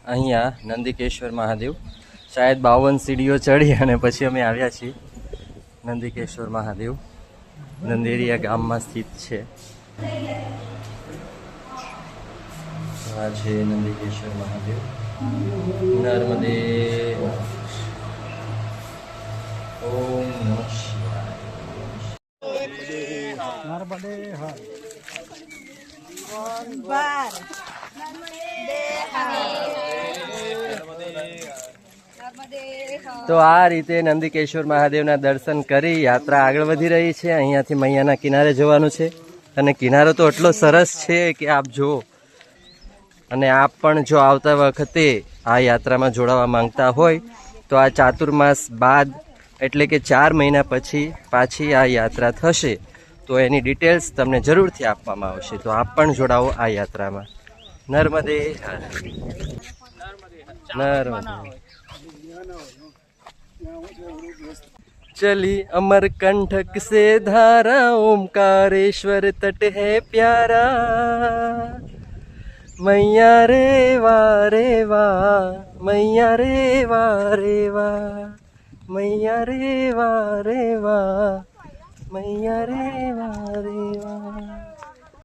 અહીંયા નંદિકેશ્વર મહાદેવ. શાયદ 52 સીડીઓ ચડી અને પછી અમે આવ્યા છીએ નંદિકેશ્વર મહાદેવ. નંદેરિયા ગામમાં સ્થિત છે. આ છે નંદિકેશ્વર મહાદેવ. નર્મદે. ઓમ નમઃ શિવાય. નર્મદે હર. તો આ રીતે નંદિકેશ્વર મહાદેવના દર્શન કરી યાત્રા આગળ વધી રહી છે. અહીંયાથી મૈયાના કિનારે જવાનું છે અને કિનારો તો એટલો સરસ છે કે આપ જુઓ. અને આપ પણ જો આવતા વખતે આ યાત્રામાં જોડાવા માંગતા હોય તો આ ચાતુર્માસ બાદ એટલે કે 4 મહિના પછી પાછી આ યાત્રા થશે તો એની ડિટેલ્સ તમને જરૂરથી આપવામાં આવશે. તો આપ પણ જોડાવો આ યાત્રામાં. નર્મદે નર્મદે. चली अमरकंटक से धारा ओमकारेश्वर तट है प्यारा. मैया रे वाह मैया रे वाह मैया रे वाह मैया रे वाह.